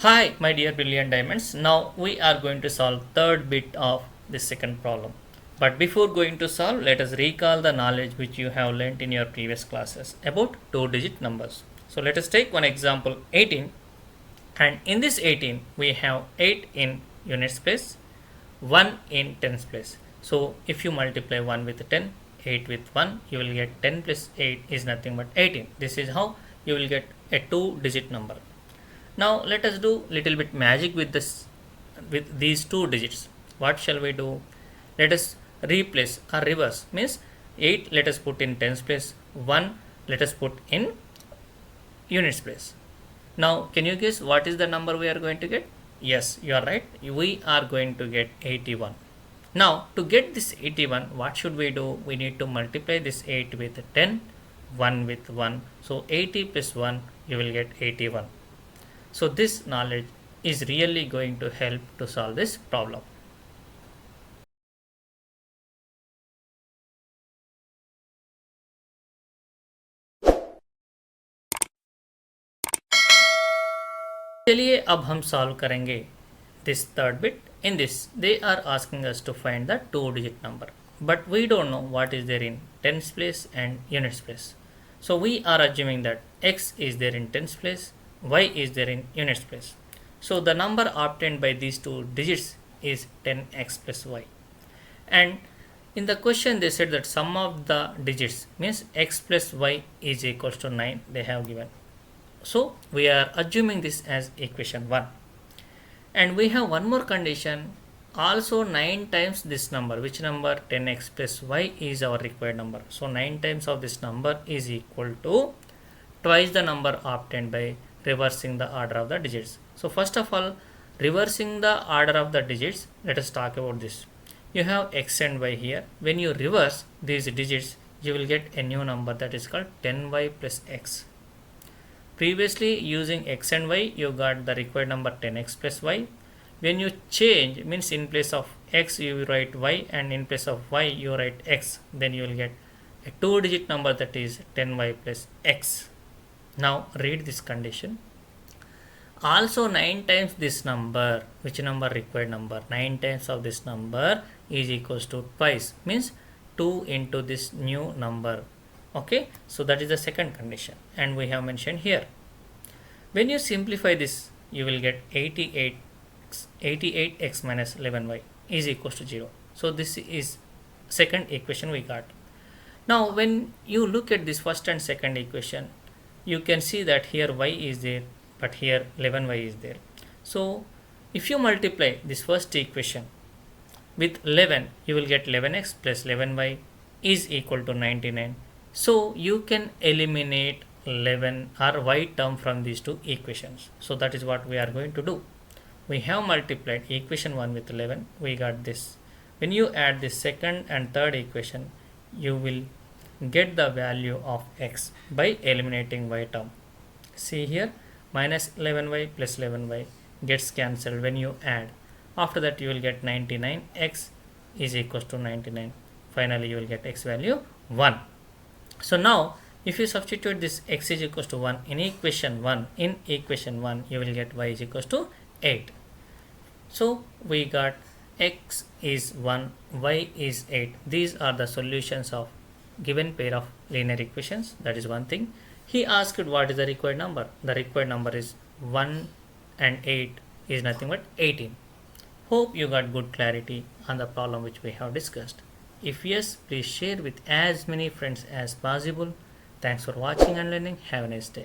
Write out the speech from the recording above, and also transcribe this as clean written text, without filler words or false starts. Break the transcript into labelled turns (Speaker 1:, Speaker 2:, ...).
Speaker 1: Hi, my dear brilliant diamonds. Now we are going to solve third bit of the second problem. But before going to solve, let us recall the knowledge which you have learnt in your previous classes about two-digit numbers. So let us take one example 18, and in this 18 we have 8 in units place, 1 in tens place. So if you multiply 1 with 10, 8 with 1, you will get 10 plus 8 is nothing but 18. This is how you will get a two-digit number. Now let us do little bit magic with this, with these two digits. What shall we do? Let us replace or reverse, means 8 let us put in tens place, 1 let us put in units place. Now can you guess what is the number we are going to get? Yes, you are right. We are going to get 81. Now to get this 81, what should we do? We need to multiply this 8 with 10, 1 with 1. So 80 plus 1, you will get 81. So this knowledge is really going to help to solve this problem. चलिए अब हम solve करेंगे this third bit. In this they are asking us to find the two digit number, but we don't know what is there in tens place and units place. So we are assuming that x is there in tens place, y is there in units place. So the number obtained by these two digits is 10x plus y. And in the question they said that sum of the digits means x plus y is equals to 9 they have given. So we are assuming this as equation 1. And we have one more condition, also 9 times this number. Which number? 10x plus y is our required number. So 9 times of this number is equal to twice the number obtained by reversing the order of the digits. So first of all, reversing the order of the digits, let us talk about this. You have x and y here. When you reverse these digits, you will get a new number that is called 10y plus x. Previously using x and y, you got the required number 10x plus y. When you change, means in place of x you write y and in place of y you write x, then you will get a two digit number that is 10y plus x. Now read this condition. Also 9 times this number, which number? Required number. 9 times of this number is equals to twice, means 2 into this new number. Okay, so that is the second condition, and we have mentioned here. When you simplify this, you will get 88x minus 11y is equals to 0. So this is second equation we got. Now when you look at this first and second equation, you can see that here y is there, but here 11y is there. So if you multiply this first equation with 11, you will get 11x plus 11y is equal to 99. So you can eliminate 11 or y term from these two equations. So that is what we are going to do. We have multiplied equation 1 with 11. We got this. When you add the second and third equation, you will get the value of x by eliminating y term. See here, minus 11y plus 11y gets cancelled when you add. After that you will get 99x is equals to 99. Finally you will get x value 1. So now if you substitute this x is equals to 1 in equation 1, you will get y is equals to 8. So we got x is 1, y is 8. These are the solutions of given pair of linear equations. That is one thing. He asked what is the required number. The required number is 1 and 8 is nothing but 18. Hope you got good clarity on the problem which we have discussed. If yes, please share with as many friends as possible. Thanks for watching and learning. Have a nice day.